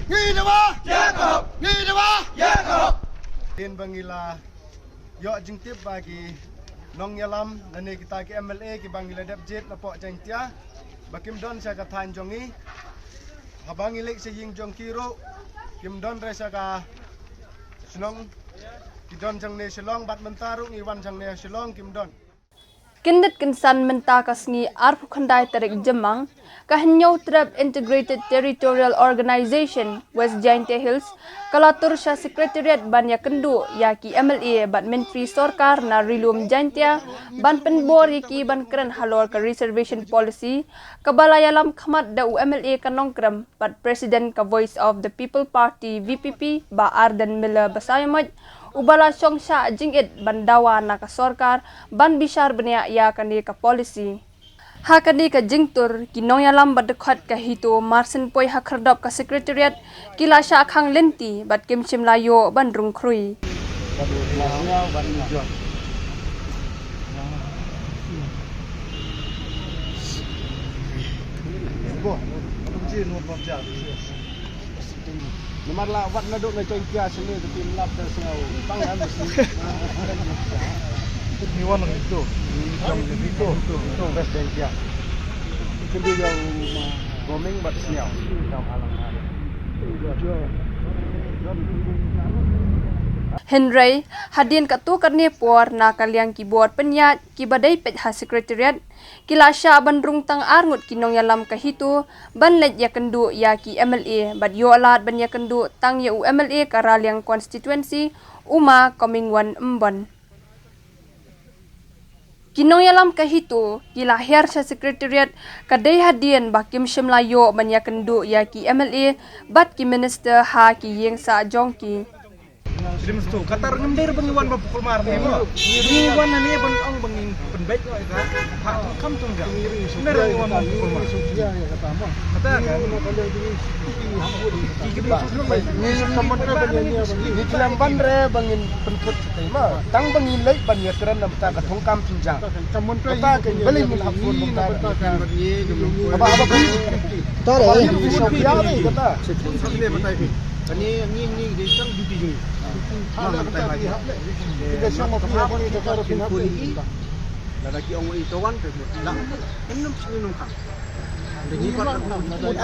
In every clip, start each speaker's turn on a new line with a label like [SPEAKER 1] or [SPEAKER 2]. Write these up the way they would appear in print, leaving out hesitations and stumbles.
[SPEAKER 1] Din bangila yo jingtip bagi nong yalam nani kita ki MLA ki bangila dapjet na po jangtia bakim don sa kathan jongi habang ilik sa ying jong kiro kim don re sa ka snong ki don jang ne silong bat mentarung iwan jang ne silong kim don
[SPEAKER 2] Kindet kinsan menta kasngi arpu khandai tarik jemang kahanyaw trap Integrated Territorial Organization West Jaintia Hills kalatur sa Secretariat Banya Kendu yaki MLA bat Menteri Sorkar na rilum Jaintia ban penbor yaki ban keren halor ka reservation policy kabalayalam khamat da MLA kanongkram bat President ka Voice of the People Party VPP ba Arden Miller Basayamaj ubala syong sya jingit bandawa na ka sorkar ban bishar benya ya kani ka policy ha kani ka jingtur kinong yalam badekhat ka hito marsen poi ha khardop ka secretariat kila sya khang lenti bat kim chimlayo ban rung khrui
[SPEAKER 1] Nomor lah wat naduk na jangtia sini tu tim lap dan sengau pangan mesti ni wan itu jang itu best jangtia kendi yang gomeng bat sengau dalam alam hari
[SPEAKER 2] Henry hadin katu karne por na kaliang keyboard penyat kibadai pet ha secretariat kila sya bandrung tang arngut kinong yalam kahitu ban let ya kendu ya ki MLA bad yo alat ban ya kendu tang ya MLA karaliang constituency uma Comingwan Mbon kinong yalam kahitu kila her sa secretariat kadai hadin bakim shimlayo ban ya kendu ya ki MLA bad ki minister ha ki yeng sa jongki
[SPEAKER 3] Jadi mesti katar ngemdir bengiwan bapukul marne mo. Bengiwan na niya ong bengin penbaik lo ika. Hak kam tung ja. Bener bengiwan bapukul mar. Kata kan.
[SPEAKER 1] ni samon re bangin ni tilam ban re bangin pentut tema tang bangin lei ban ya keren nam ta ka thong kam pinjang kata ke beli min hafun bang ta aba tore ya ni kata
[SPEAKER 3] Sampai batai pi. Ni dia sang duty jui. Mana batai lagi.
[SPEAKER 1] kita sama pihak ni kita harus
[SPEAKER 3] Puli. Lagi orang itu wan tu. Lah. Enam sini nungkang. Jadi pat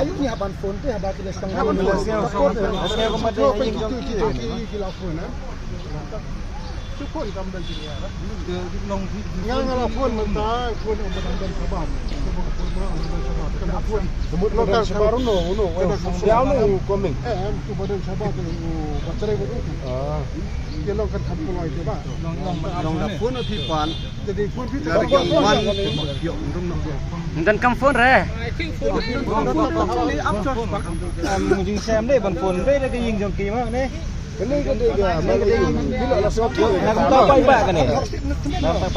[SPEAKER 1] ayu ni haban phone te haba kita sang
[SPEAKER 3] Haban phone.
[SPEAKER 1] Okey ko mate ing jong
[SPEAKER 3] cukup gambar sini ya. Long
[SPEAKER 1] yang ngala phone menta phone ang batang sabam phone semut lo kan sabaru no dia no coming tu badan sabam tu baterai ko dia lo kan kampung itu ba
[SPEAKER 3] long dah phone api pan.
[SPEAKER 1] jadi phone pi
[SPEAKER 3] Dari yang wan yok rum nak.
[SPEAKER 4] Dan kam phone re.
[SPEAKER 3] Mungkin xem đây bằng phone đây là cáiยิงjong ki ma ni.
[SPEAKER 1] ini kan dia mai dia bila la sok
[SPEAKER 3] Aku tahu apa ibak kan ni.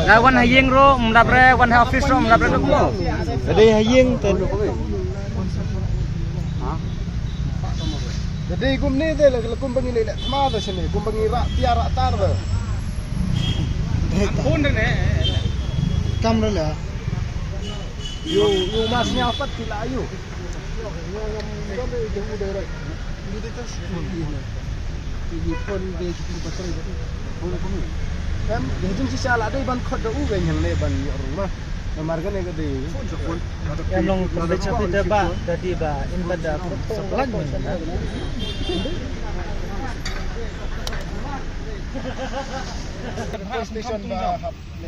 [SPEAKER 4] Ga wan hayeng ro mdap re wan office ro mdap re ko.
[SPEAKER 3] Jadi hayeng ten.
[SPEAKER 1] jadi kum ni dia la kum bangi le ma da sini kum bangi rak tiara tar da
[SPEAKER 3] Phone ni.
[SPEAKER 1] kamera la yo masnya apa tila ayu kan gejung si sala dai ban khod da u ga nyang ne ban rumah nomor kan ne gede
[SPEAKER 4] Em long pembaca pita ba tadi ba in pada sebelah ni.
[SPEAKER 1] station ba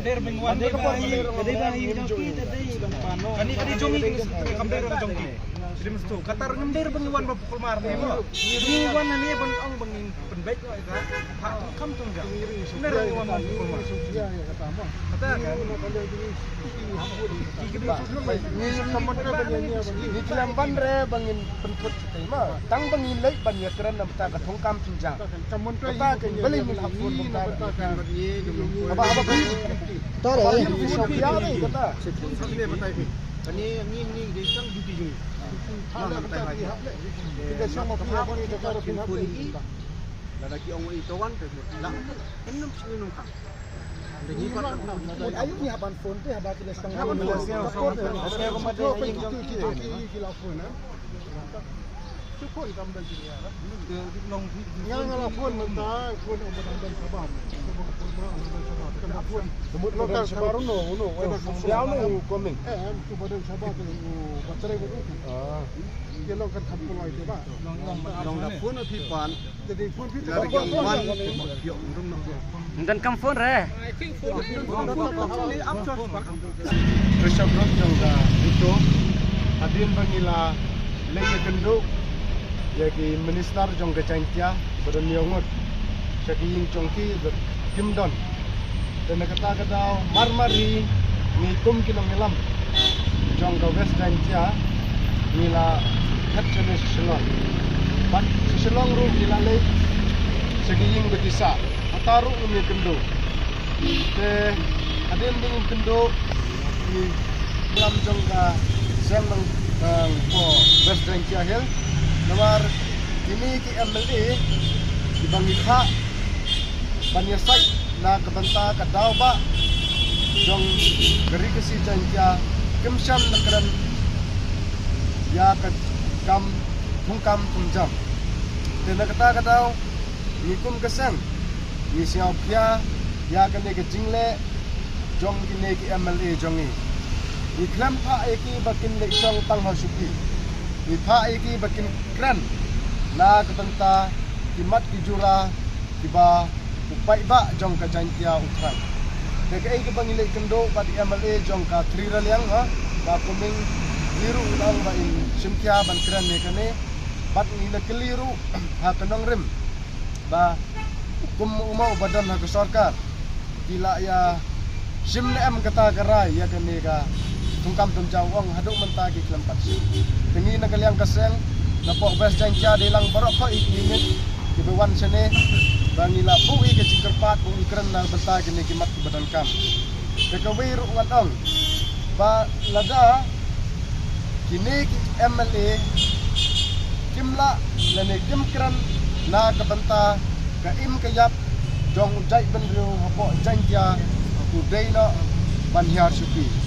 [SPEAKER 3] Der bengwan dia ka jadi ba yung jong tadi bang pano. Kani jong kamder na jong ki. Jadi mesti katar ngemdir bengwan bapukul marne mo. Bengwan na niya ong bengin penbaik lo ika. Hak kam tung ja. Bener bengwan bapukul mar. Kata kan.
[SPEAKER 1] ni samon re ni tilam ban re bangin pentut tema tang bangin lei ban ya keren nam ta ka thong kam pinjang kata ke beli min hafun bang ta aba tore ya ni kata
[SPEAKER 3] Sampai batai pi. Ni dia sang duty jui. Mana batai lagi.
[SPEAKER 1] kita sama pihak ni kita harus
[SPEAKER 3] Puli. Lagi orang itu wan tu. Lah. Enam sini nungkang. Jadi pat
[SPEAKER 1] ayu ni haban phone te haba kita sang
[SPEAKER 3] Haban phone.
[SPEAKER 1] okey ko mate ing jong ki
[SPEAKER 5] คนทำได้จริงนะ
[SPEAKER 3] ลง
[SPEAKER 5] งานเราคนมันตายคนเอามาทำเป็นชาวบ้านคนมาเอาเป็นชาวบ้านกันมาคนสมมติเราการชาวบ้านโน่ไว้ได้คำเดียวโน่ก็มึงคือมาเดินชาวบ้านก็อยู่วัดเจริญรุ่งเกี่ยวกับทำอะไรที่บ้านลองดับฟุ้นที่ปานจะได้ฟุ้นพิจารณาวันเกี่ยวรุ่งน้อง
[SPEAKER 4] Dan kam phone re.
[SPEAKER 1] Resep rot jong ka itu adin bangila lenge kendo yaki minister jong ka chantia badan yongot saki ying chongki kimdon dan kata kata marmari ni kum kinong ilam jong ka west chantia nila khatchane shilong ban shilong ru nila le saki ying betisa ataru ni kendo te adin bangin kendo ni lam jong ka sen mang po west chantia hill nawar ini ki MLA di Bangikha Banyasai na kabanta kadaw ba jong gari kasi chantia kimsham nakran ya ka kam thungkam tumjam te nakata kadaw ni kum kasan ni siaw pya ya ka ne ka jingle jong kine ki MLA jong ni iklam pha eki bakin le song tang hasuki ipha eki bakin kran na kabanta kimat kijura kiba upai ba jong ka chantia utran deka ai ke bangile kendo ba di MLA jong ka trira liang ha ba kuming liru ulang ba in simkia ban kran ne kane bat ni na keliru ha kanong rim ba kum umau badan ha ke sarkar gila ya simne am kata karai ya kane ka tungkam tum jawong haduk mentagi kelempat tengi nagaliang kaseng napok bes jantia dilang barok ko iklimit dibewan sene bangila bui ke cingkerpat bui keren na bentag ni kimat badan kam dekawir wadong ba lada kini MLA kimla lene kim keren na kabenta ka im kayap jong jai benriu hapo jantia udaina banhiar suki